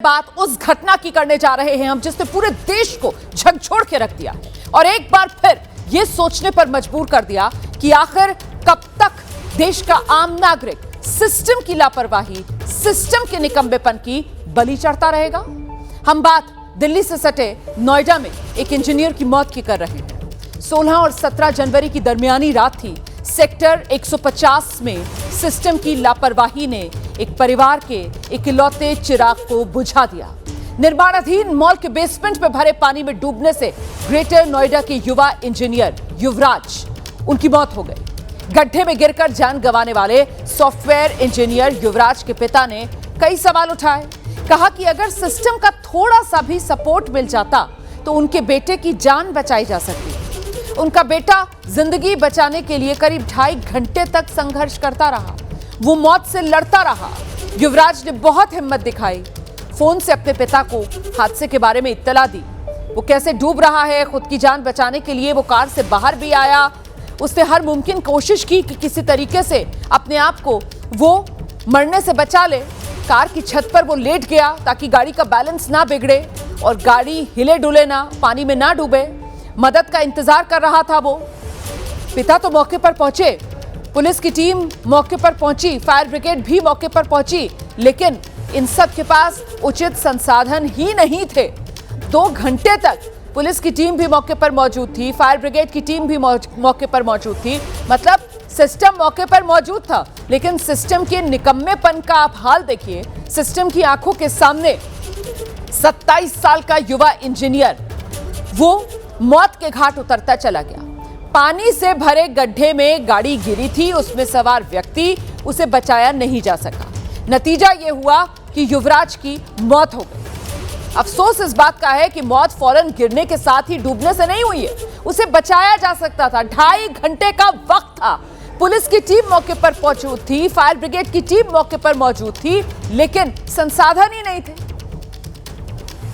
बात उस घटना की करने जा रहे हैं हम जिसने पूरे देश को झकझोर के रख दिया है और एक बार फिर यह सोचने पर मजबूर कर दिया कि आखिर कब तक देश का आम नागरिक सिस्टम की लापरवाही, सिस्टम के निकम्मेपन की बलि चढ़ता रहेगा। हम बात दिल्ली से सटे नोएडा में एक इंजीनियर की मौत की कर रहे हैं। 16 और 17 जनवरी की दरमियानी रात थी। सेक्टर 150 में सिस्टम की लापरवाही ने एक परिवार के इकलौते चिराग को बुझा दिया। निर्माणाधीन मॉल के बेसमेंट में भरे पानी में डूबने से ग्रेटर नोएडा के युवा इंजीनियर युवराज उनकी मौत हो गई। गड्ढे में गिरकर जान गंवाने वाले सॉफ्टवेयर इंजीनियर युवराज के पिता ने कई सवाल उठाए। कहा कि अगर सिस्टम का थोड़ा सा भी सपोर्ट मिल जाता तो उनके बेटे की जान बचाई जा सकती। उनका बेटा जिंदगी बचाने के लिए करीब 2.5 घंटे तक संघर्ष करता रहा। वो मौत से लड़ता रहा। युवराज ने बहुत हिम्मत दिखाई। फोन से अपने पिता को हादसे के बारे में इत्तला दी। वो कैसे डूब रहा है, खुद की जान बचाने के लिए वो कार से बाहर भी आया। उसने हर मुमकिन कोशिश की कि किसी तरीके से अपने आप को वो मरने से बचा ले। कार की छत पर वो लेट गया ताकि गाड़ी का बैलेंस ना बिगड़े और गाड़ी हिले डुले ना, पानी में ना डूबे। मदद का इंतजार कर रहा था वो। पिता तो मौके पर पहुंचे, पुलिस की टीम मौके पर पहुंची, फायर ब्रिगेड भी मौके पर पहुंची, लेकिन इन सब के पास उचित संसाधन ही नहीं थे। 2 घंटे तक पुलिस की टीम भी मौके पर मौजूद थी, फायर ब्रिगेड की टीम भी मौके पर मौजूद थी। मतलब सिस्टम मौके पर मौजूद था, लेकिन सिस्टम के निकम्मेपन का आप हाल देखिए। सिस्टम की आंखों के सामने 27 साल का युवा इंजीनियर वो मौत के घाट उतरता चला गया। पानी से भरे गड्ढे में गाड़ी गिरी थी, उसमें सवार व्यक्ति, उसे बचाया नहीं जा सका। नतीजा यह हुआ कि युवराज की मौत हो गई। अफसोस इस बात का है कि मौत फौरन गिरने के साथ ही डूबने से नहीं हुई है। उसे बचाया जा सकता था। 2.5 घंटे का वक्त था। पुलिस की टीम मौके पर मौजूद थी, फायर ब्रिगेड की टीम मौके पर मौजूद थी, लेकिन संसाधन ही नहीं थे।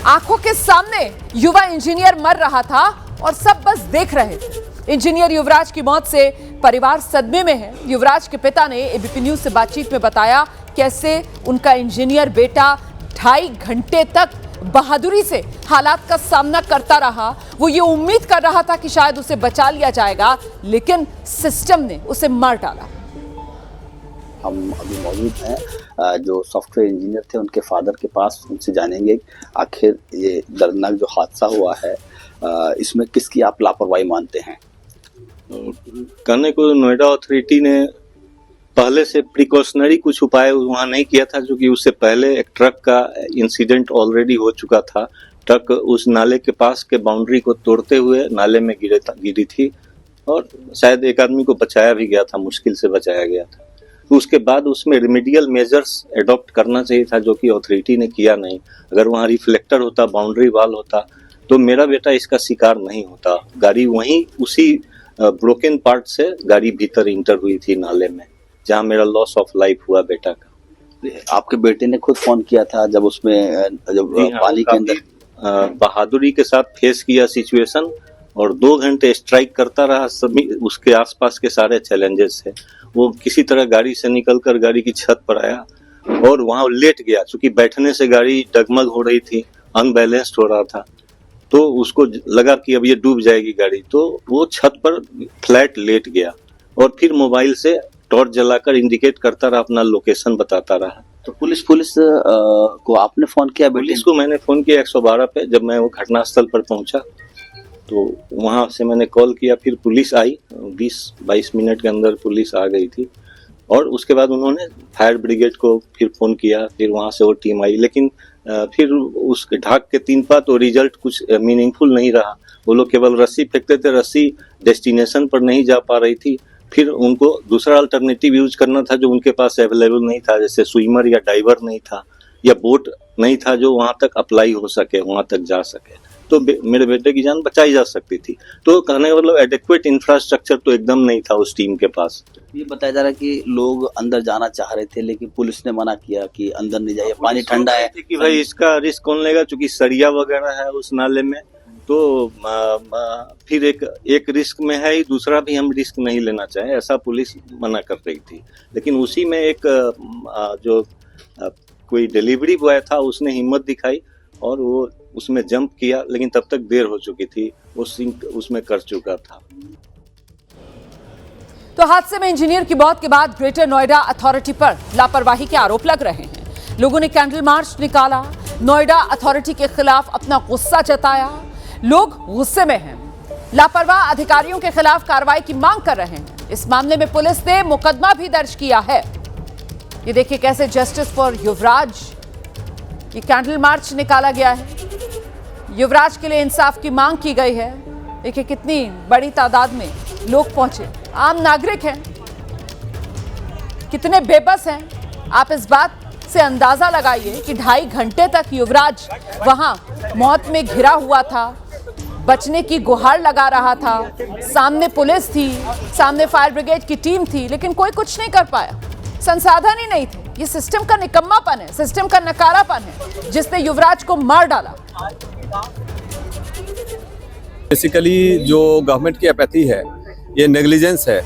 आंखों के सामने युवा इंजीनियर मर रहा था और सब बस देख रहे थे। इंजीनियर युवराज की मौत से परिवार सदमे में है। युवराज के पिता ने एबीपी न्यूज से बातचीत में बताया कैसे उनका इंजीनियर बेटा 2.5 घंटे तक बहादुरी से हालात का सामना करता रहा। वो ये उम्मीद कर रहा था कि शायद उसे बचा लिया जाएगा, लेकिन सिस्टम ने उसे मार डाला। हम अभी मौजूद हैं जो सॉफ्टवेयर इंजीनियर थे उनके फादर के पास। उनसे जानेंगे आखिर ये दर्दनाक जो हादसा हुआ है इसमें किसकी आप लापरवाही मानते हैं। कहने को नोएडा अथॉरिटी ने पहले से प्रिकॉशनरी कुछ उपाय वहाँ नहीं किया था, क्योंकि उससे पहले एक ट्रक का इंसिडेंट ऑलरेडी हो चुका था। ट्रक उस नाले के पास के बाउंड्री को तोड़ते हुए नाले में गिरी थी और शायद एक आदमी को बचाया भी गया था, मुश्किल से बचाया गया था। तो उसके बाद उसमें रिमेडियल मेजर्स एडॉप्ट करना चाहिए था, जो कि अथॉरिटी ने किया नहीं। अगर वहाँ रिफ्लेक्टर होता, बाउंड्री वाल होता, तो मेरा बेटा इसका शिकार नहीं होता। गाड़ी वहीं उसी ब्रोकन पार्ट से गाड़ी भीतर इंटर हुई थी नाले में, जहाँ मेरा लॉस ऑफ लाइफ हुआ बेटा का। आपके बेटे ने खुद फोन किया था जब उसमें पानी के अंदर बहादुरी के साथ फेस किया सिचुएशन और 2 घंटे स्ट्राइक करता रहा। सभी उसके आसपास के सारे चैलेंजेस है। वो किसी तरह गाड़ी से निकलकर गाड़ी की छत पर आया और वहां लेट गया। चूंकि बैठने से गाड़ी डगमग हो रही थी, अनबैलेंस्ड हो रहा था, तो उसको लगा कि अब ये डूब जाएगी गाड़ी, तो वो छत पर फ्लैट लेट गया और फिर मोबाइल से टॉर्च जलाकर इंडिकेट करता रहा, अपना लोकेशन बताता रहा। तो पुलिस को आपने फोन किया? पुलिस को मैंने फोन किया 112 पे। जब मैं वो घटनास्थल पर पहुंचा तो वहां से मैंने कॉल किया, फिर पुलिस आई। 20-22 मिनट के अंदर पुलिस आ गई थी और उसके बाद उन्होंने फायर ब्रिगेड को फिर फोन किया, फिर वहां से वो टीम आई। लेकिन फिर उस ढाक के 3 पा तो रिजल्ट कुछ मीनिंगफुल नहीं रहा। वो लोग केवल रस्सी फेंकते थे, रस्सी डेस्टिनेशन पर नहीं जा पा रही थी। फिर उनको दूसरा अल्टरनेटिव यूज करना था जो उनके पास अवेलेबल नहीं था, जैसे स्विमर या डाइवर नहीं था या बोट नहीं था जो वहां तक अप्लाई हो सके, वहां तक जा सके, तो मेरे बेटे की जान बचाई जा सकती थी। तो कहने का मतलब एडेक्वेट इंफ्रास्ट्रक्चर तो एकदम नहीं था उस टीम के पास। ये बताया जा रहा है कि लोग अंदर जाना चाह रहे थे, लेकिन पुलिस ने मना किया कि अंदर नहीं जाइए, पानी ठंडा है। कि भाई इसका रिस्क कौन लेगा, चूंकि सरिया वगैरह है उस नाले में, तो फिर एक रिस्क में है ही, दूसरा भी हम रिस्क नहीं लेना चाहे, ऐसा पुलिस मना कर रही थी। लेकिन उसी में एक जो कोई डिलीवरी बॉय था, उसने हिम्मत दिखाई और वो उसमें जंप किया, लेकिन तब तक देर हो चुकी थी, वो सिंक उसमें कर चुका था। तो हादसे में इंजीनियर की मौत के बाद ग्रेटर नोएडा अथॉरिटी पर लापरवाही के आरोप लग रहे हैं। लोगों ने कैंडल मार्च निकाला, नोएडा अथॉरिटी के खिलाफ अपना गुस्सा जताया। लोग गुस्से में हैं, लापरवाह अधिकारियों के खिलाफ कार्रवाई की मांग कर रहे हैं। इस मामले में पुलिस ने मुकदमा भी दर्ज किया है। ये देखिए कैसे जस्टिस फॉर युवराज, ये कैंडल मार्च निकाला गया है, युवराज के लिए इंसाफ की मांग की गई है। देखिए कितनी बड़ी तादाद में लोग पहुंचे, आम नागरिक हैं, कितने बेबस हैं। आप इस बात से अंदाजा लगाइए कि 2.5 घंटे तक युवराज वहां मौत में घिरा हुआ था, बचने की गुहार लगा रहा था। सामने पुलिस थी, सामने फायर ब्रिगेड की टीम थी, लेकिन कोई कुछ नहीं कर पाया, संसाधन ही नहीं थे। ये सिस्टम का निकम्मापन है, सिस्टम का नकारापन है, जिसने युवराज को मार डाला। बेसिकली जो गवर्नमेंट की अपैथी है, ये नेग्लिजेंस है।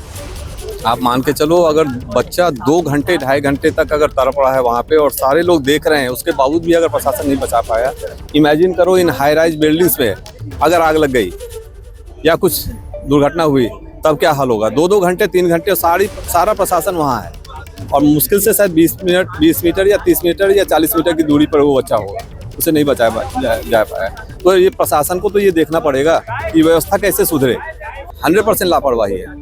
आप मान के चलो, अगर बच्चा 2 घंटे 2.5 घंटे तक अगर तड़प रहा है वहाँ पे और सारे लोग देख रहे हैं, उसके बावजूद भी अगर प्रशासन नहीं बचा पाया, इमेजिन करो इन हाई राइज बिल्डिंग्स में अगर आग लग गई या कुछ दुर्घटना हुई तब क्या हाल होगा। 2-2 घंटे 3 घंटे सारा प्रशासन वहाँ है और मुश्किल से शायद 20 मीटर या 30 मीटर या 40 मीटर की दूरी पर वो बच्चा होगा, उसे नहीं बचाया जा पाया। तो ये प्रशासन को तो ये देखना पड़ेगा कि व्यवस्था कैसे सुधरे। 100% लापरवाही है।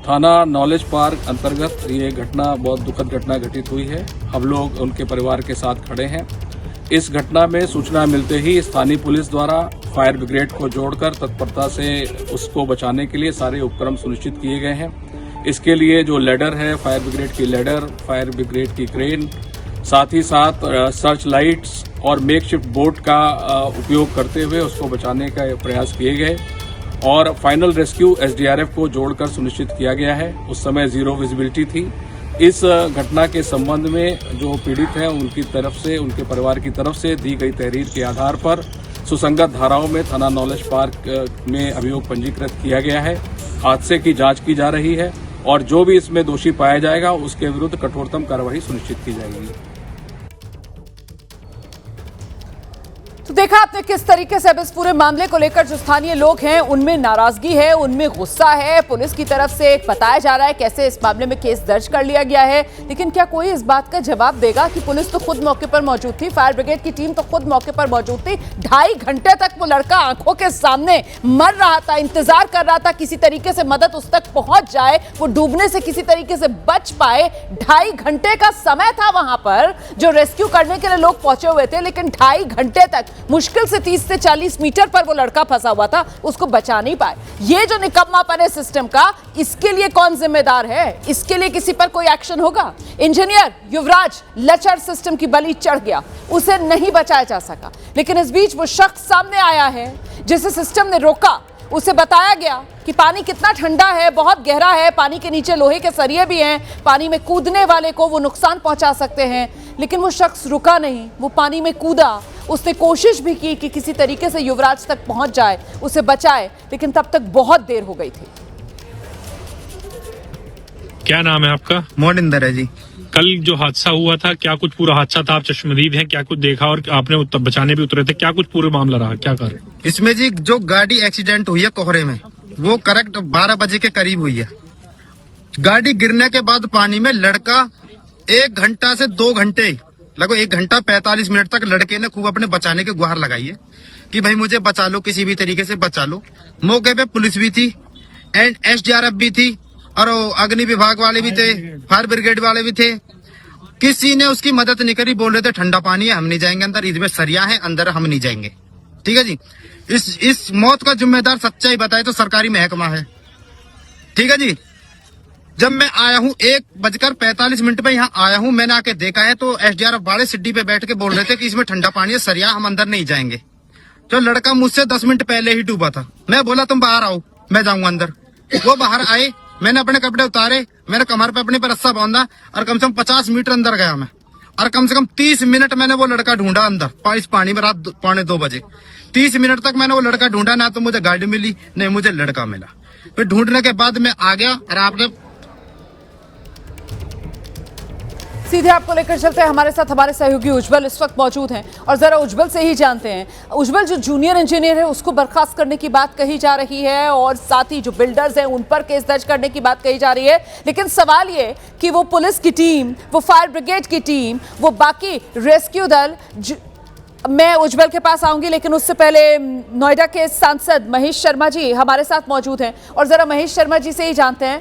थाना नॉलेज पार्क अंतर्गत ये घटना बहुत दुखद घटना घटित हुई है। हम लोग उनके परिवार के साथ खड़े हैं। इस घटना में सूचना मिलते ही स्थानीय पुलिस द्वारा फायर ब्रिगेड को जोड़कर तत्परता से उसको बचाने के लिए सारे उपक्रम सुनिश्चित किए गए हैं। इसके लिए जो लेडर है, फायर ब्रिगेड की लेडर, फायर ब्रिगेड की क्रेन, साथ ही साथ सर्च लाइट्स और मेकशिफ्ट बोट का उपयोग करते हुए उसको बचाने का प्रयास किए गए और फाइनल रेस्क्यू एसडीआरएफ को जोड़कर सुनिश्चित किया गया है। उस समय 0 विजिबिलिटी थी। इस घटना के संबंध में जो पीड़ित हैं उनकी तरफ से, उनके परिवार की तरफ से दी गई तहरीर के आधार पर सुसंगत धाराओं में थाना नॉलेज पार्क में अभियोग पंजीकृत किया गया है। हादसे की जांच की जा रही है और जो भी इसमें दोषी पाया जाएगा उसके विरुद्ध कठोरतम कार्रवाई सुनिश्चित की जाएगी। तो देखा आपने किस तरीके से अब इस पूरे मामले को लेकर जो स्थानीय लोग हैं उनमें नाराजगी है, उनमें गुस्सा है। पुलिस की तरफ से बताया जा रहा है कैसे इस मामले में केस दर्ज कर लिया गया है, लेकिन क्या कोई इस बात का जवाब देगा कि पुलिस तो खुद मौके पर मौजूद थी, फायर ब्रिगेड की टीम तो खुद मौके पर मौजूद थी। 2.5 घंटे तक वो लड़का आंखों के सामने मर रहा था, इंतजार कर रहा था किसी तरीके से मदद उस तक पहुंच जाए, वो डूबने से किसी तरीके से बच पाए। 2.5 घंटे का समय था वहां पर जो रेस्क्यू करने के लिए लोग पहुंचे हुए थे, लेकिन 2.5 घंटे तक मुश्किल से 30 से 40 मीटर पर वो लड़का फंसा हुआ था, उसको बचा नहीं पाए। ये जो निकम्मापन है सिस्टम का, इसके लिए कौन जिम्मेदार है? इसके लिए किसी पर कोई एक्शन होगा? इंजीनियर युवराज लचर सिस्टम की बलि चढ़ गया, उसे नहीं बचाया जा सका, लेकिन इस बीच वो शख्स सामने आया है जिसे सिस्टम ने रोका। उसे बताया गया कि पानी कितना ठंडा है, बहुत गहरा है, पानी के नीचे लोहे के सरिये भी हैं, पानी में कूदने वाले को वो नुकसान पहुंचा सकते हैं, लेकिन वो शख्स रुका नहीं, वो पानी में कूदा। उसने कोशिश भी की कि किसी तरीके से युवराज तक पहुंच जाए, उसे बचाए, लेकिन तब तक बहुत देर हो गई थी। क्या नाम है आपका? मोनिंदर है जी। कल जो हादसा हुआ था, क्या कुछ पूरा हादसा था? आप चश्मदीद हैं, क्या कुछ देखा और आपने बचाने भी उतरे थे, क्या कुछ पूरा मामला रहा, क्या कर? इसमें जी जो गाड़ी एक्सीडेंट हुई है कोहरे में, वो करेक्ट 12 बजे के करीब हुई है। गाड़ी गिरने के बाद पानी में लड़का 1 घंटा से 2 घंटे, लगभग 1 घंटा 45 मिनट तक लड़के ने खूब अपने बचाने की गुहार लगाई है कि भाई मुझे बचा लो, किसी भी तरीके से बचा लो। मौके पे पुलिस भी थी एंड एसडीआरएफ भी थी और अग्नि विभाग वाले भी थे, फायर ब्रिगेड वाले भी थे। किसी ने उसकी मदद नहीं करी। बोल रहे थे ठंडा पानी है, हम नहीं जाएंगे अंदर, इसमें सरिया है, अंदर हम नहीं जाएंगे। ठीक है जी। इस मौत का जिम्मेदार सच्चाई बताए तो सरकारी महकमा है। ठीक है जी। जब मैं आया हूँ 1:45 पे यहाँ आया हूँ, मैंने आके देखा है तो एसडीआरएफ वाले सिड्डी पे बैठ के बोल रहे थे कि इसमें ठंडा पानी है, सरिया, हम अंदर नहीं जाएंगे। तो लड़का मुझसे 10 मिनट पहले ही डूबा था। मैं बोला तुम बाहर आओ, मैं जाऊंगा अंदर। वो बाहर आए, मैंने अपने कपड़े उतारे, मेरे कमर पे अपने पर रस्सा बांधा और कम से कम 50 मीटर अंदर गया मैं, और कम से कम 30 मिनट मैंने वो लड़का ढूंढा अंदर इस पानी में। रात 2:45 बजे 30 मिनट तक मैंने वो लड़का ढूंढा, ना तो मुझे गाड़ी मिली नहीं मुझे लड़का मिला। फिर ढूंढने के बाद मैं आ गया और आपने सीधे आपको लेकर चलते हैं, हमारे साथ हमारे सहयोगी उज्जवल इस वक्त मौजूद हैं और जरा उज्जवल से ही जानते हैं। उज्जवल, जो जूनियर इंजीनियर है उसको बर्खास्त करने की बात कही जा रही है और साथ ही जो बिल्डर्स हैं उन पर केस दर्ज करने की बात कही जा रही है, लेकिन सवाल ये कि वो पुलिस की टीम, वो फायर ब्रिगेड की टीम, वो बाकी रेस्क्यू दल, मैं उज्जवल के पास आऊंगी लेकिन उससे पहले नोएडा के सांसद महेश शर्मा जी हमारे साथ मौजूद हैं और जरा महेश शर्मा जी से ही जानते हैं।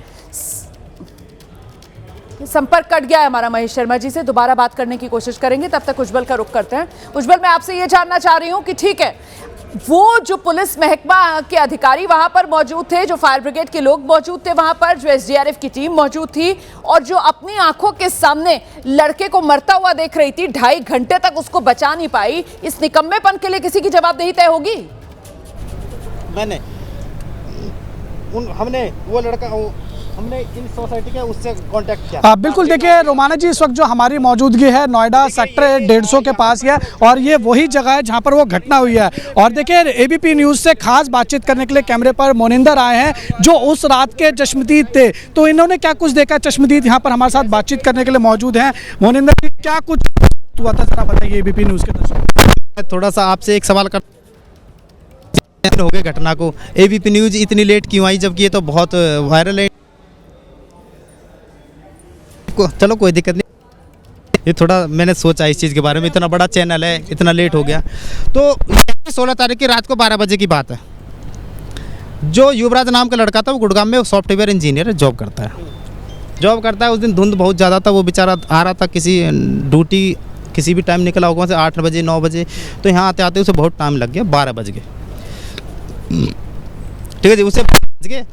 संपर्क कट गया है हमारा महेश शर्मा जी से, दोबारा बात करने की कोशिश करेंगे, तब तक उज्जवल का रुख करते हैं। उज्जवल, मैं आपसे ये जानना चाह रही हूं कि ठीक है, वो जो पुलिस महकमा के अधिकारी वहां पर मौजूद थे, जो फायर ब्रिगेड के लोग मौजूद थे वहां पर, जो एसडीआरएफ की टीम मौजूद थी और जो अपनी आंखों के सामने लड़के को मरता हुआ देख रही थी, 2.5 घंटे तक उसको बचा नहीं पाई, इस निकम्मेपन के लिए किसी की जवाबदेही तय होगी? हमने इन सोसाइटी के उससे कांटेक्ट किया। बिल्कुल, देखिए रोमाना जी, इस वक्त जो हमारी मौजूदगी है नोएडा सेक्टर 150 के पास है और ये वही जगह है जहां पर वो घटना हुई है। और देखिए एबीपी न्यूज़ से खास बातचीत करने के लिए कैमरे पर मोनिंदर आए हैं जो उस रात के चश्मदीद थे, तो इन्होंने क्या कुछ देखा। चश्मदीद यहाँ पर हमारे साथ बातचीत करने के लिए मौजूद हैं। मोनिंदर जी, क्या कुछ हुआ था, जरा बताइए एबीपी न्यूज़ के दर्शकों। थोड़ा सा आपसे एक सवाल कर हो गए घटना को, एबीपी न्यूज़ इतनी लेट क्यों आई, जबकि ये तो बहुत वायरल है। चलो कोई दिक्कत नहीं, ये थोड़ा मैंने सोचा इस चीज़ के बारे में, इतना बड़ा चैनल है, इतना लेट हो गया। तो 16 तारीख की रात को 12 बजे की बात है। जो युवराज नाम का लड़का था वो गुड़गांव में सॉफ्टवेयर इंजीनियर जॉब करता है। उस दिन धुंध बहुत ज़्यादा था, वो बेचारा आ रहा था किसी ड्यूटी, किसी भी टाइम निकला होगा, से 8 बजे 9 बजे, तो यहाँ आते आते उसे बहुत टाइम लग गया, 12 बज गए। ठीक है जी, उसे बज गए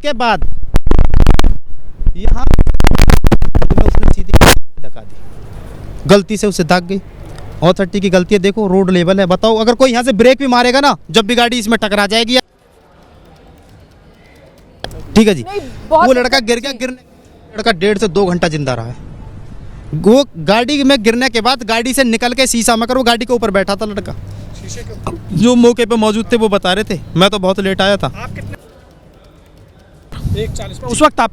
के बाद यहाँ उसने सीधी धक्का दी, गलती से उसे दाग गई। ऑथोरिटी की गलती है, देखो रोड लेवल है, बताओ अगर कोई यहाँ से ब्रेक भी मारेगा ना, जब भी गाड़ी इसमें टकरा जाएगी। ठीक है जी, वो लड़का गिर गया, लड़का 1.5 से 2 घंटा जिंदा रहा है। वो गाड़ी में गिरने के बाद गाड़ी से निकल के शीशा में कर वो गाड़ी के ऊपर बैठा था लड़का, जो मौके पे मौजूद थे वो बता रहे थे। मैं तो बहुत लेट आया था। 1:40 उस वक्त आप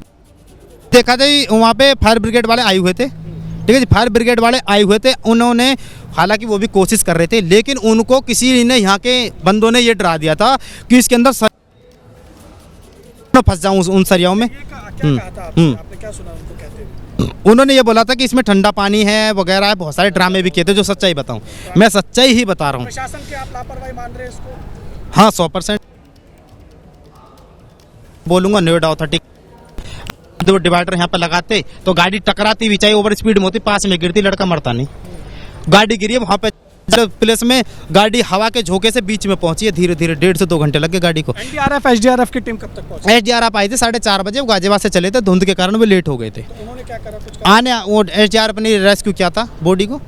देखा जाए वहाँ पे फायर ब्रिगेड वाले आए हुए थे। ठीक है जी, फायर ब्रिगेड वाले आए हुए थे, उन्होंने हालांकि वो भी कोशिश कर रहे थे, लेकिन उनको किसी ने यहाँ के बंदों ने ये डरा दिया था कि इसके अंदर फंस जाऊँ उन सरियाओं में। उन्होंने ये बोला था कि इसमें ठंडा पानी है वगैरह है, बहुत सारे ड्रामे भी किए थे। जो सच्चाई बताऊँ, मैं सच्चाई ही बता रहा हूँ। प्रशासन की आप लापरवाही मान रहे हैं इसको? हाँ, 100% बोलूँगा। नोएडा ऑथोरिटी दो डिवाइडर यहाँ पे लगाते तो गाड़ी टकराती भी, चाहे ओवर स्पीड में होती, पास में गिरती, लड़का मरता नहीं। गाड़ी गिरी है वहाँ पे प्लेस में, गाड़ी हवा के झोंके से बीच में पहुंची है, धीरे धीरे 1.5 से 2 घंटे लगे गाड़ी को। एनडीआरएफ एसडीआरएफ की टीम कब तक पहुंची? एसडीआरएफ आई थी 4:30 बजे, वो गाजियाबाद से चले थे, धुंध के कारण वो लेट हो गए थे। तो उन्होंने क्या करा, कुछ आने वो एसडीआरएफ ने रेस्क्यू किया था बॉडी को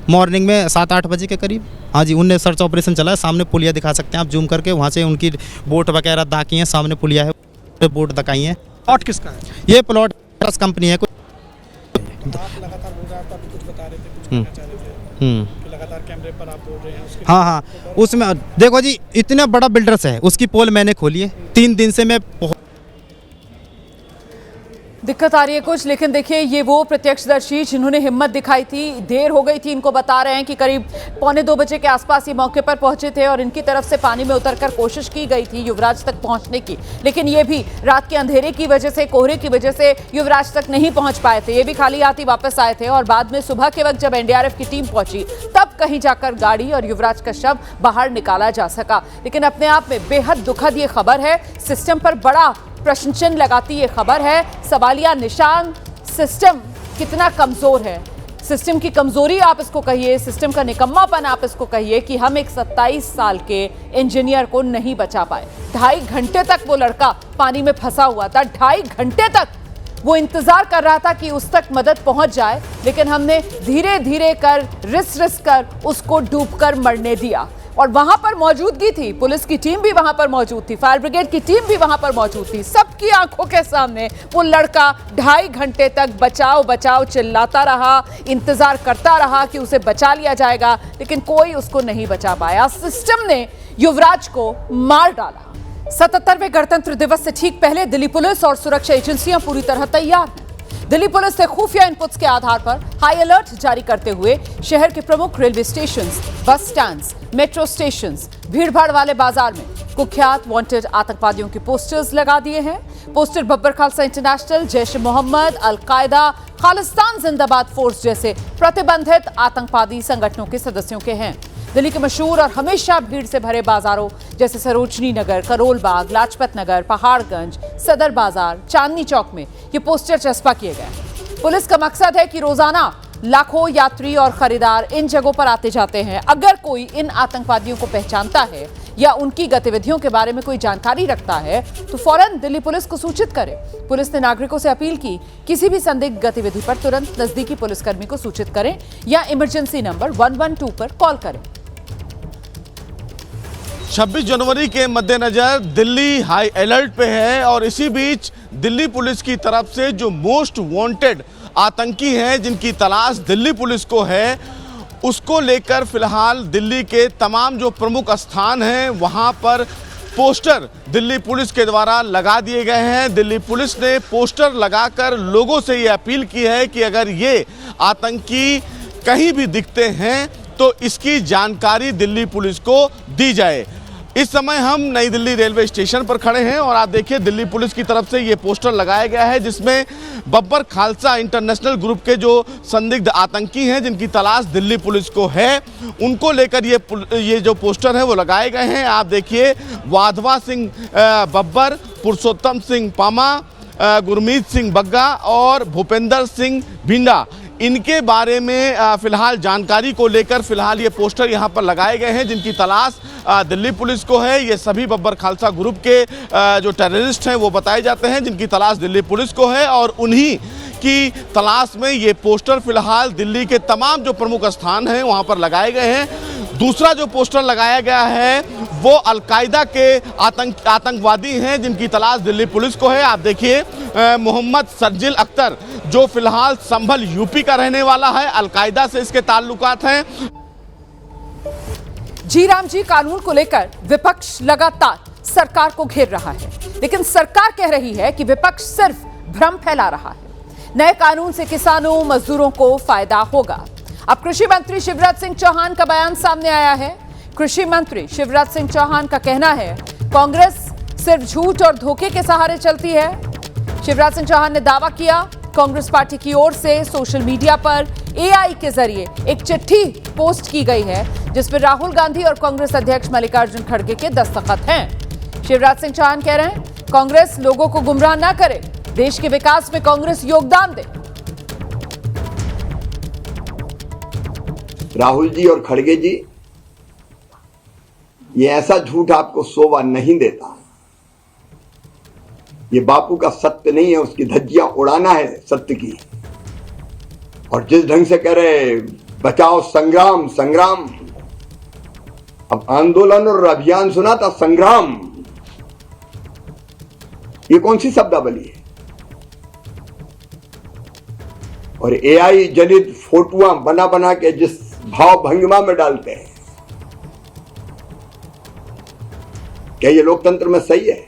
मॉर्निंग में 7-8 बजे के करीब। हाँ जी, उनने सर्च ऑपरेशन चलाया। सामने पुलिया दिखा सकते हैं आप जूम करके, वहाँ से उनकी बोट वगैरह दाकी हैं, सामने पुलिया है, बोट दकाई है। प्लॉट किसका है? ये प्लॉट कंपनी है। लगातार बोल रहा था, अभी कुछ बता रहे थे, कुछ कहना चाह रहे थे कि लगातार कैमरे पर आप बोल रहे हैं उसके। हाँ, उसमें देखो जी, इतना बड़ा बिल्डर्स है, उसकी पोल मैंने खोली है। 3 दिन से मैं दिक्कत आ रही है कुछ, लेकिन देखिए ये वो प्रत्यक्षदर्शी जिन्होंने हिम्मत दिखाई थी, देर हो गई थी, इनको बता रहे हैं कि करीब 1:45 बजे के आसपास ये मौके पर पहुंचे थे और इनकी तरफ से पानी में उतरकर कोशिश की गई थी युवराज तक पहुंचने की, लेकिन ये भी रात के अंधेरे की वजह से, कोहरे की वजह से युवराज तक नहीं पहुंच पाए थे। ये भी खाली हाथ ही वापस आए थे और बाद में सुबह के वक्त जब एनडीआरएफ की टीम पहुंची तब कहीं जाकर गाड़ी और युवराज का शव बाहर निकाला जा सका। लेकिन अपने आप में बेहद दुखद ये खबर है, सिस्टम पर बड़ा प्रश्न चिन्ह लगाती ये खबर है, सवालिया निशान। सिस्टम कितना कमजोर है, सिस्टम की कमजोरी आप इसको कहिए, सिस्टम का निकम्मापन आप इसको कहिए कि हम एक 27 साल के इंजीनियर को नहीं बचा पाए। 2.5 घंटे तक वो लड़का पानी में फंसा हुआ था, 2.5 घंटे तक वो इंतजार कर रहा था कि उस तक मदद पहुंच जाए, लेकिन हमने धीरे धीरे कर, रिस कर उसको डूबकर मरने दिया। और वहां पर मौजूदगी थी, पुलिस की टीम भी वहां पर मौजूद थी, फायर ब्रिगेड की टीम भी वहां पर मौजूद थी। सबकी आंखों के सामने वो लड़का 2.5 घंटे तक बचाओ बचाओ चिल्लाता रहा, इंतजार करता रहा कि उसे बचा लिया जाएगा, लेकिन कोई उसको नहीं बचा पाया। सिस्टम ने युवराज को मार डाला। 77वें गणतंत्र दिवस से ठीक पहले दिल्ली पुलिस और सुरक्षा एजेंसियां पूरी तरह तैयार हैं। दिल्ली पुलिस ने खुफिया इनपुट्स के आधार पर हाई अलर्ट जारी करते हुए शहर के प्रमुख रेलवे स्टेशंस, बस स्टैंड्स, मेट्रो स्टेशंस, भीड़भाड़ वाले बाजार में कुख्यात वांटेड आतंकवादियों के पोस्टर्स लगा दिए हैं। पोस्टर बब्बर खालसा इंटरनेशनल, जैश ए मोहम्मद, अल-कायदा, खालिस्तान जिंदाबाद फोर्स जैसे प्रतिबंधित आतंकवादी संगठनों के सदस्यों के हैं। दिल्ली के मशहूर और हमेशा भीड़ से भरे बाजारों जैसे सरोजनी नगर, करोल बाग, लाजपत नगर, पहाड़गंज, सदर बाजार, चांदनी चौक में ये पोस्टर चस्पा किए गए। पुलिस का मकसद है कि रोजाना लाखों यात्री और खरीदार इन जगहों पर आते जाते हैं। अगर कोई इन आतंकवादियों को पहचानता है या उनकी गतिविधियों के बारे में कोई जानकारी रखता है तो फौरन दिल्ली पुलिस को सूचित करे। पुलिस ने नागरिकों से अपील की, किसी भी संदिग्ध गतिविधि पर तुरंत नजदीकी पुलिसकर्मी को सूचित करें या इमरजेंसी नंबर 112 पर कॉल करें। 26 जनवरी के मद्देनजर दिल्ली हाई अलर्ट पे है और इसी बीच दिल्ली पुलिस की तरफ से जो मोस्ट वांटेड आतंकी हैं जिनकी तलाश दिल्ली पुलिस को है, उसको लेकर फिलहाल दिल्ली के तमाम जो प्रमुख स्थान हैं वहां पर पोस्टर दिल्ली पुलिस के द्वारा लगा दिए गए हैं। दिल्ली पुलिस ने पोस्टर लगाकर लोगों से ये अपील की है कि अगर ये आतंकी कहीं भी दिखते हैं तो इसकी जानकारी दिल्ली पुलिस को दी जाए। इस समय हम नई दिल्ली रेलवे स्टेशन पर खड़े हैं और आप देखिए दिल्ली पुलिस की तरफ से ये पोस्टर लगाया गया है जिसमें बब्बर खालसा इंटरनेशनल ग्रुप के जो संदिग्ध आतंकी हैं जिनकी तलाश दिल्ली पुलिस को है, उनको लेकर ये जो पोस्टर है वो लगाए गए हैं। आप देखिए वाधवा सिंह बब्बर, पुरुषोत्तम सिंह पामा, गुरमीत सिंह बग्गा और भूपेंद्र सिंह भिंडा, इनके बारे में फिलहाल जानकारी को लेकर फिलहाल ये पोस्टर यहाँ पर लगाए गए हैं जिनकी तलाश दिल्ली पुलिस को है। ये सभी बब्बर खालसा ग्रुप के जो टेररिस्ट हैं वो बताए जाते हैं जिनकी तलाश दिल्ली पुलिस को है और उन्हीं की तलाश में ये पोस्टर फिलहाल दिल्ली के तमाम जो प्रमुख स्थान हैं वहाँ पर लगाए गए हैं। दूसरा जो पोस्टर लगाया गया है वो अल-कायदा के आतंकवादी हैं जिनकी तलाश दिल्ली पुलिस को है। आप देखिए मोहम्मद सरजिल अख्तर जो फिलहाल संभल यूपी का रहने वाला है, अल-कायदा से इसके ताल्लुकात हैं। जी राम जी, कानून को लेकर विपक्ष लगातार सरकार को घेर रहा है, लेकिन सरकार कह रही है कि विपक्ष सिर्फ भ्रम फैला रहा है। नए कानून से किसानों, मजदूरों को फायदा होगा। अब कृषि मंत्री शिवराज सिंह चौहान का बयान सामने आया है। कृषि मंत्री शिवराज सिंह चौहान का कहना है कांग्रेस सिर्फ झूठ और धोखे के सहारे चलती है। शिवराज सिंह चौहान ने दावा किया कांग्रेस पार्टी की ओर से सोशल मीडिया पर एआई के जरिए एक चिट्ठी पोस्ट की गई है जिसमें राहुल गांधी और कांग्रेस अध्यक्ष मल्लिकार्जुन खड़गे के दस्तखत हैं। शिवराज सिंह चौहान कह रहे हैं कांग्रेस लोगों को गुमराह न करे, देश के विकास में कांग्रेस योगदान दे। राहुल जी और खड़गे जी, ये ऐसा झूठ आपको शोभा नहीं देता। ये बापू का सत्य नहीं है, उसकी धज्जियां उड़ाना है सत्य की। और जिस ढंग से कह रहे बचाओ संग्राम संग्राम, अब आंदोलन और अभियान सुना था, संग्राम ये कौन सी शब्दावली है? और एआई जनित फोटोआं बना बना के जिस भाव भंगिमा में डालते हैं, क्या ये लोकतंत्र में सही है?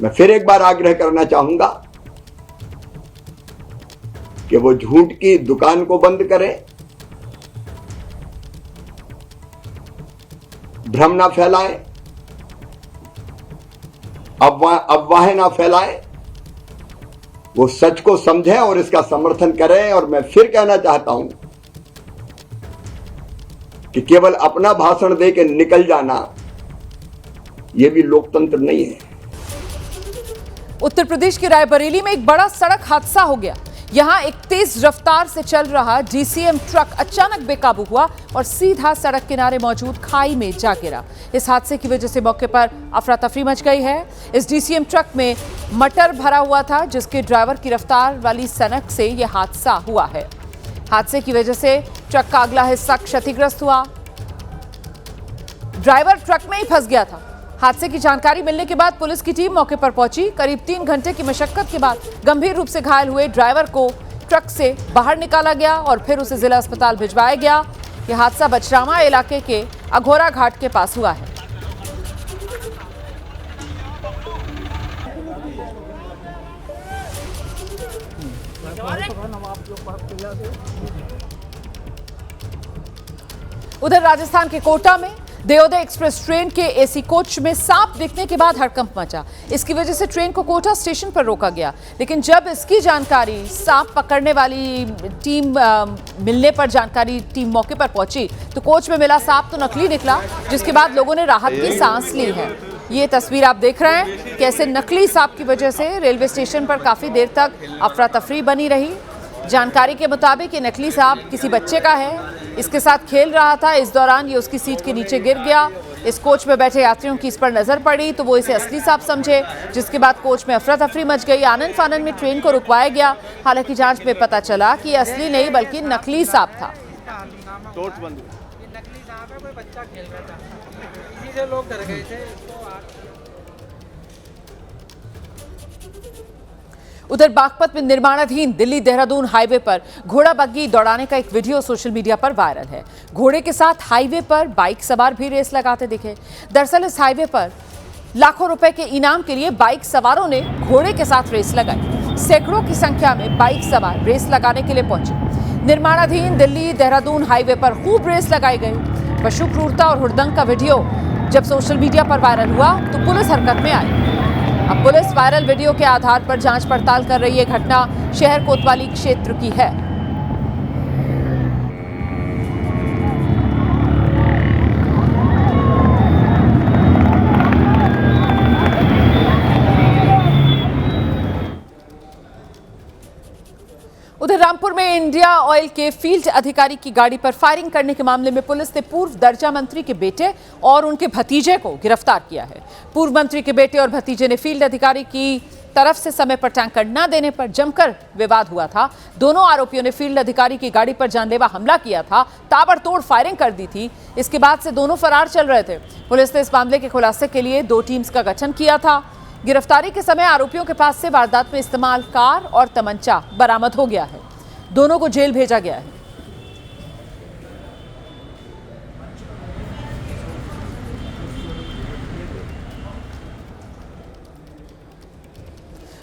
मैं फिर एक बार आग्रह करना चाहूंगा कि वो झूठ की दुकान को बंद करें, भ्रम ना फैलाएं, अफवाहें ना फैलाएं, वो सच को समझें और इसका समर्थन करें। और मैं फिर कहना चाहता हूं कि केवल अपना भाषण दे के निकल जाना यह भी लोकतंत्र नहीं है। उत्तर प्रदेश के रायबरेली में एक बड़ा सड़क हादसा हो गया। यहां एक तेज रफ्तार से चल रहा डीसीएम ट्रक अचानक बेकाबू हुआ और सीधा सड़क किनारे मौजूद खाई में जा गिरा। इस हादसे की वजह से मौके पर अफरा तफरी मच गई है। इस डीसीएम ट्रक में मटर भरा हुआ था जिसके ड्राइवर की रफ्तार वाली सनक से यह हादसा हुआ है। हादसे की वजह से ट्रक का अगला हिस्सा क्षतिग्रस्त हुआ। ड्राइवर ट्रक में ही फंस गया था। हादसे की जानकारी मिलने के बाद पुलिस की टीम मौके पर पहुंची। करीब 3 घंटे की मशक्कत के बाद गंभीर रूप से घायल हुए ड्राइवर को ट्रक से बाहर निकाला गया और फिर उसे जिला अस्पताल भिजवाया गया। यह हादसा बचरामा इलाके के अघोरा घाट के पास हुआ है। उधर राजस्थान के कोटा में देओदय एक्सप्रेस ट्रेन के एसी कोच में सांप दिखने के बाद हड़कंप मचा। इसकी वजह से ट्रेन को कोटा स्टेशन पर रोका गया, लेकिन जब इसकी जानकारी सांप पकड़ने वाली टीम मिलने पर जानकारी टीम मौके पर पहुंची तो कोच में मिला सांप तो नकली निकला, जिसके बाद लोगों ने राहत की सांस ली है। ये तस्वीर आप देख रहे हैं कैसे नकली सांप की वजह से रेलवे स्टेशन पर काफी देर तक अफरा तफरी बनी रही। जानकारी के मुताबिक ये नकली सांप किसी बच्चे का है, इसके साथ खेल रहा था। इस दौरान ये उसकी सीट के नीचे गिर गया। इस कोच में बैठे यात्रियों की इस पर नजर पड़ी तो वो इसे असली सांप समझे, जिसके बाद कोच में अफरा तफरी मच गई। आनन फानन में ट्रेन को रुकवाया गया। हालांकि जांच में पता चला कि ये असली नहीं बल्कि नकली सांप था। उधर बागपत में निर्माणाधीन दिल्ली देहरादून हाईवे पर घोड़ा बग्गी दौड़ाने का एक वीडियो सोशल मीडिया पर वायरल है। घोड़े के साथ हाईवे पर बाइक सवार भी रेस लगाते दिखे। दरअसल इस हाईवे पर लाखों रुपए के इनाम के लिए बाइक सवारों ने घोड़े के साथ रेस लगाई। सैकड़ों की संख्या में बाइक सवार रेस लगाने के लिए पहुंचे। निर्माणाधीन दिल्ली देहरादून हाईवे पर खूब रेस लगाई गई। पशु क्रूरता और हुड़दंग का वीडियो जब सोशल मीडिया पर वायरल हुआ तो पुलिस हरकत में आई। अब पुलिस वायरल वीडियो के आधार पर जांच पड़ताल कर रही है। घटना शहर कोतवाली क्षेत्र की है। उधर रामपुर में इंडिया ऑयल के फील्ड अधिकारी की गाड़ी पर फायरिंग करने के मामले में पुलिस ने पूर्व दर्जा मंत्री के बेटे और उनके भतीजे को गिरफ्तार किया है। पूर्व मंत्री के बेटे और भतीजे ने फील्ड अधिकारी की तरफ से समय पर टैंकर न देने पर जमकर विवाद हुआ था। दोनों आरोपियों ने फील्ड अधिकारी की गाड़ी पर जानलेवा हमला किया था, ताबड़तोड़ फायरिंग कर दी थी। इसके बाद से दोनों फरार चल रहे थे। पुलिस ने इस मामले के खुलासे के लिए 2 टीम्स का गठन किया था। गिरफ्तारी के समय आरोपियों के पास से वारदात में इस्तेमाल कार और तमंचा बरामद हो गया है। दोनों को जेल भेजा गया है।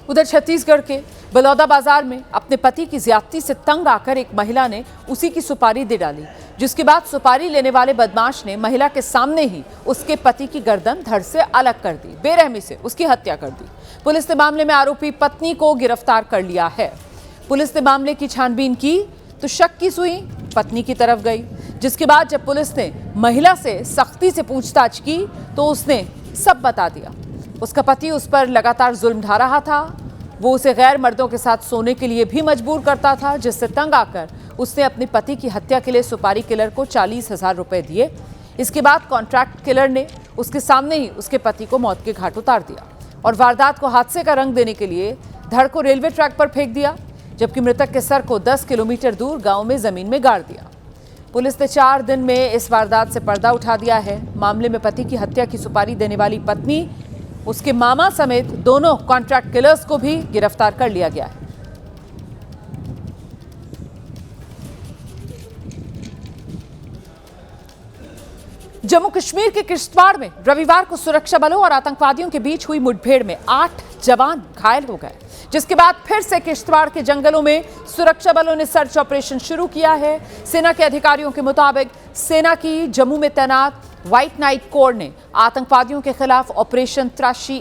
उधर छत्तीसगढ़ के बलौदा बाजार में अपने पति की ज्यादती से तंग आकर एक महिला ने उसी की सुपारी दे डाली, जिसके बाद सुपारी लेने वाले बदमाश ने महिला के सामने ही उसके पति की गर्दन धड़ से अलग कर दी। बेरहमी से उसकी हत्या कर दी। पुलिस ने मामले में आरोपी पत्नी को गिरफ्तार कर लिया है। पुलिस ने मामले की छानबीन की तो शक की सुई पत्नी की तरफ गई, जिसके बाद जब पुलिस ने महिला से सख्ती से पूछताछ की तो उसने सब बता दिया। उसका पति उस पर लगातार जुल्म ढा रहा था। वो उसे गैर मर्दों के साथ सोने के लिए भी मजबूर करता था, जिससे तंग आकर उसने अपने पति की हत्या के लिए सुपारी किलर को 40,000 रुपए दिए। इसके बाद कॉन्ट्रैक्ट किलर ने उसके सामने ही उसके पति को मौत के घाट उतार दिया और वारदात को हादसे का रंग देने के लिए धड़ को रेलवे ट्रैक पर फेंक दिया, जबकि मृतक के सर को 10 किलोमीटर दूर गांव में जमीन में गाड़ दिया। पुलिस ने 4 दिन में इस वारदात से पर्दा उठा दिया है। मामले में पति की हत्या की सुपारी देने वाली पत्नी, उसके मामा समेत दोनों कॉन्ट्रैक्ट किलर्स को भी गिरफ्तार कर लिया गया है। जम्मू कश्मीर के किश्तवाड़ में रविवार को सुरक्षा बलों और आतंकवादियों के बीच हुई मुठभेड़ में 8 जवान घायल हो गए, जिसके बाद फिर से किश्तवाड़ के जंगलों में सुरक्षा बलों ने सर्च ऑपरेशन शुरू किया है। सेना के अधिकारियों के मुताबिक सेना की जम्मू में तैनात व्हाइट नाइट कोर ने आतंकवादियों के खिलाफ ऑपरेशन त्राशी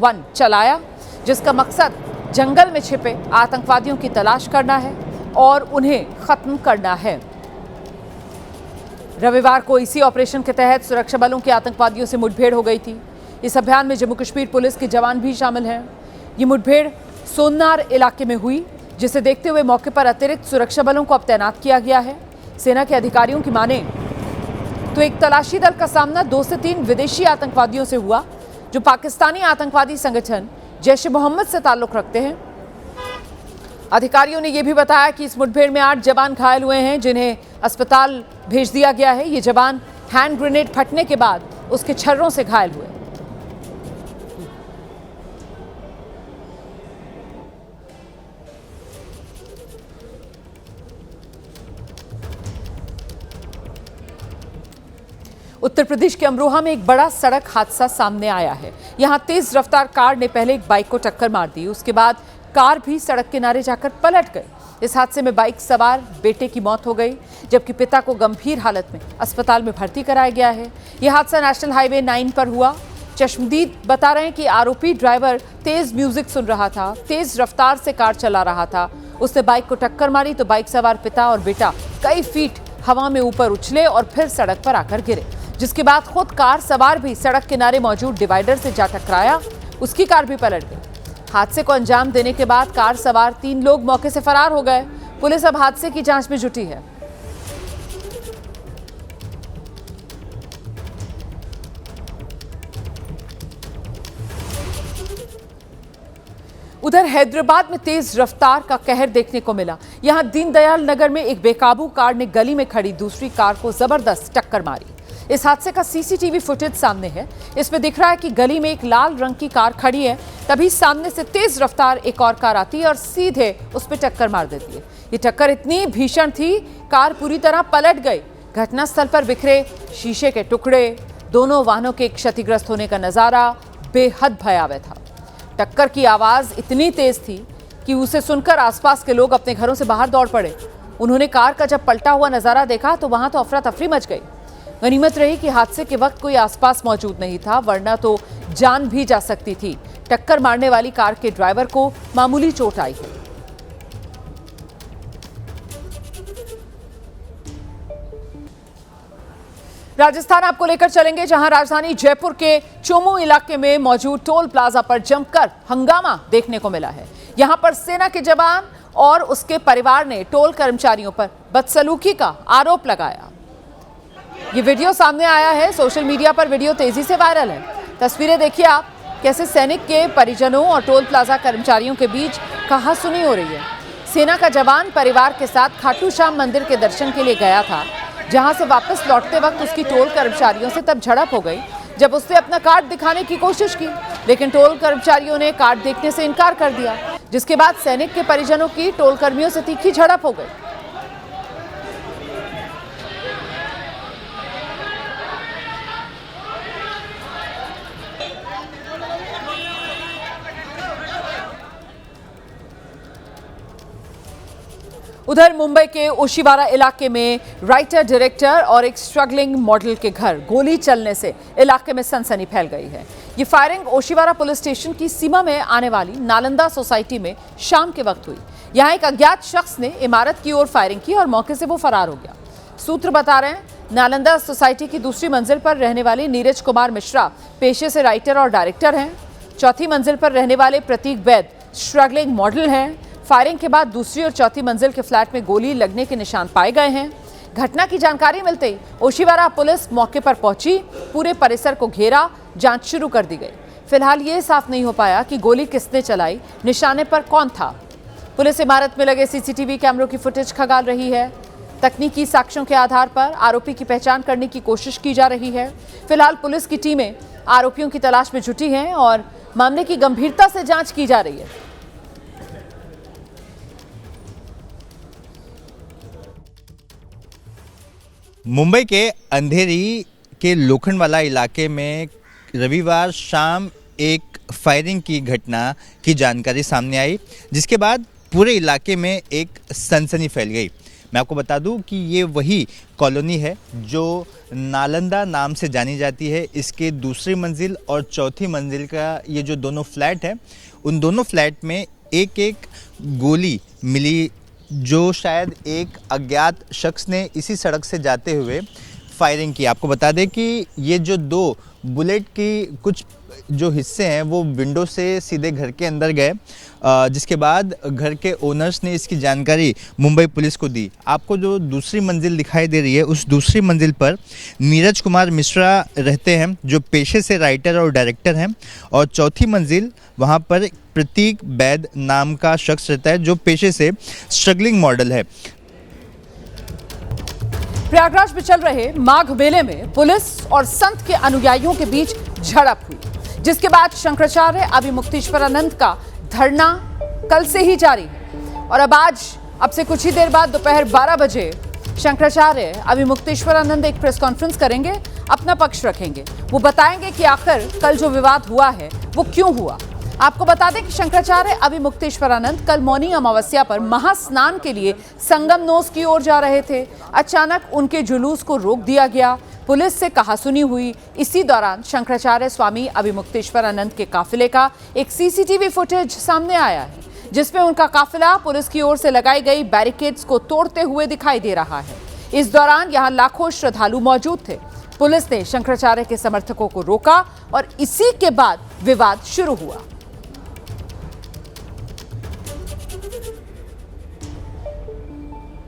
1 चलाया, जिसका मकसद जंगल में छिपे आतंकवादियों की तलाश करना है और उन्हें खत्म करना है। रविवार को इसी ऑपरेशन के तहत सुरक्षा बलों के आतंकवादियों से मुठभेड़ हो गई थी। इस अभियान में जम्मू कश्मीर पुलिस के जवान भी शामिल हैं। ये मुठभेड़ सोननार इलाके में हुई, जिसे देखते हुए मौके पर अतिरिक्त सुरक्षा बलों को अब तैनात किया गया है। सेना के अधिकारियों की माने तो एक तलाशी दल का सामना 2 से 3 विदेशी आतंकवादियों से हुआ, जो पाकिस्तानी आतंकवादी संगठन जैश-ए-मोहम्मद से ताल्लुक रखते हैं। अधिकारियों ने यह भी बताया कि इस मुठभेड़ में 8 जवान घायल हुए हैं, जिन्हें अस्पताल भेज दिया गया है। ये जवान हैंड ग्रेनेड फटने के बाद उसके छर्रों से घायल हुए। उत्तर प्रदेश के अमरोहा में एक बड़ा सड़क हादसा सामने आया है। यहां तेज रफ्तार कार ने पहले एक बाइक को टक्कर मार दी, उसके बाद कार भी सड़क किनारे जाकर पलट गई। इस हादसे में बाइक सवार बेटे की मौत हो गई, जबकि पिता को गंभीर हालत में अस्पताल में भर्ती कराया गया है। यह हादसा नेशनल हाईवे 9 पर हुआ। चश्मदीद बता रहे हैं कि आरोपी ड्राइवर तेज म्यूजिक सुन रहा था, तेज रफ्तार से कार चला रहा था। उसने बाइक को टक्कर मारी तो बाइक सवार पिता और बेटा कई फीट हवा में ऊपर उछले और फिर सड़क पर आकर गिरे, जिसके बाद खुद कार सवार भी सड़क किनारे मौजूद डिवाइडर से जा टकराया। उसकी कार भी पलट गई। हादसे को अंजाम देने के बाद कार सवार 3 लोग मौके से फरार हो गए। पुलिस अब हादसे की जांच में जुटी है। उधर हैदराबाद में तेज रफ्तार का कहर देखने को मिला। यहां दीनदयाल नगर में एक बेकाबू कार ने गली में खड़ी दूसरी कार को जबरदस्त टक्कर मारी। इस हादसे का सीसीटीवी फुटेज सामने है। इसमें दिख रहा है कि गली में एक लाल रंग की कार खड़ी है, तभी सामने से तेज रफ्तार एक और कार आती है और सीधे उस पर टक्कर मार देती है। ये टक्कर इतनी भीषण थी, कार पूरी तरह पलट गई। घटनास्थल पर बिखरे शीशे के टुकड़े, दोनों वाहनों के क्षतिग्रस्त होने का नजारा बेहद भयावह था। टक्कर की आवाज इतनी तेज थी कि उसे सुनकर आसपास के लोग अपने घरों से बाहर दौड़ पड़े। उन्होंने कार का जब पलटा हुआ नजारा देखा तो वहां तो अफरा तफरी मच गई। गनीमत रही कि हादसे के वक्त कोई आसपास मौजूद नहीं था, वरना तो जान भी जा सकती थी। टक्कर मारने वाली कार के ड्राइवर को मामूली चोट आई है। राजस्थान आपको लेकर चलेंगे, जहां राजधानी जयपुर के चोमू इलाके में मौजूद टोल प्लाजा पर जमकर हंगामा देखने को मिला है। यहां पर सेना के जवान और उसके परिवार ने टोल कर्मचारियों पर बदसलूकी का आरोप लगाया। ये वीडियो सामने आया है, सोशल मीडिया पर वीडियो तेजी से वायरल है। तस्वीरें देखिए आप, कैसे सैनिक के परिजनों और टोल प्लाजा कर्मचारियों के बीच कहासुनी हो रही है। सेना का जवान परिवार के साथ खाटू श्याम मंदिर के दर्शन के लिए गया था, जहां से वापस लौटते वक्त उसकी टोल कर्मचारियों से तब झड़प हो गई जब उसने अपना कार्ड दिखाने की कोशिश की, लेकिन टोल कर्मचारियों ने कार्ड देखने से इनकार कर दिया, जिसके बाद सैनिक के परिजनों की टोल कर्मियों से तीखी झड़प हो गई। उधर मुंबई के ओशिवारा इलाके में राइटर, डायरेक्टर और एक स्ट्रगलिंग मॉडल के घर गोली चलने से इलाके में सनसनी फैल गई है। ये फायरिंग ओशिवारा पुलिस स्टेशन की सीमा में आने वाली नालंदा सोसाइटी में शाम के वक्त हुई। यहां एक अज्ञात शख्स ने इमारत की ओर फायरिंग की और मौके से वो फरार हो गया। सूत्र बता रहे हैं, नालंदा सोसाइटी की दूसरी मंजिल पर रहने वाले नीरज कुमार मिश्रा पेशे से राइटर और डायरेक्टर हैं। चौथी मंजिल पर रहने वाले प्रतीक वैद स्ट्रगलिंग मॉडल हैं। फायरिंग के बाद दूसरी और चौथी मंजिल के फ्लैट में गोली लगने के निशान पाए गए हैं। घटना की जानकारी मिलते ही ओशिवारा पुलिस मौके पर पहुंची, पूरे परिसर को घेरा, जांच शुरू कर दी गई। फिलहाल ये साफ नहीं हो पाया कि गोली किसने चलाई, निशाने पर कौन था। पुलिस इमारत में लगे सीसीटीवी कैमरों की फुटेज खंगाल रही है। तकनीकी साक्ष्यों के आधार पर आरोपी की पहचान करने की कोशिश की जा रही है। फिलहाल पुलिस की टीमें आरोपियों की तलाश में जुटी हैं और मामले की गंभीरता से जांच की जा रही है। मुंबई के अंधेरी के लोखंडवाला इलाके में रविवार शाम एक फायरिंग की घटना की जानकारी सामने आई, जिसके बाद पूरे इलाके में एक सनसनी फैल गई। मैं आपको बता दूं कि ये वही कॉलोनी है जो नालंदा नाम से जानी जाती है। इसके दूसरी मंजिल और चौथी मंजिल का ये जो दोनों फ्लैट है, उन दोनों फ्लैट में एक एक गोली मिली, जो शायद एक अज्ञात शख्स ने इसी सड़क से जाते हुए फायरिंग की। आपको बता दें कि ये जो 2 बुलेट की कुछ जो हिस्से हैं वो विंडो से सीधे घर के अंदर गए, जिसके बाद घर के ओनर्स ने इसकी जानकारी मुंबई पुलिस को दी। आपको जो दूसरी मंजिल दिखाई दे रही है, उस दूसरी मंजिल पर नीरज कुमार मिश्रा रहते हैं, जो पेशे से राइटर और डायरेक्टर हैं, और चौथी मंजिल वहाँ पर प्रतीक वैद नाम का शख्स रहता है, जो पेशे से स्ट्रगलिंग मॉडल है। प्रयागराज में चल रहे माघ मेले में पुलिस और संत के अनुयायियों के बीच झड़प हुई, जिसके बाद शंकराचार्य अभिमुक्तेश्वरानंद का धरना कल से ही जारी है और अब से कुछ ही देर बाद दोपहर 12 बजे शंकराचार्य अभिमुक्तेश्वरानंद एक प्रेस कॉन्फ्रेंस करेंगे, अपना पक्ष रखेंगे। वो बताएंगे कि आखिर कल जो विवाद हुआ है वो क्यों हुआ। आपको बता दें कि शंकराचार्य अभिमुक्तेश्वरानंद कल मौनी अमावस्या पर महास्नान के लिए संगम नोस की ओर जा रहे थे। अचानक उनके जुलूस को रोक दिया गया। पुलिस से कहासुनी हुई। इसी दौरान शंकराचार्य स्वामी अभिमुक्तेश्वरानंद के काफिले का एक सीसीटीवी फुटेज सामने आया है, जिसमें उनका काफिला पुलिस की ओर से लगाई गई बैरिकेड्स को तोड़ते हुए दिखाई दे रहा है। इस दौरान यहां लाखों श्रद्धालु मौजूद थे। पुलिस ने शंकराचार्य के समर्थकों को रोका और इसी के बाद विवाद शुरू हुआ।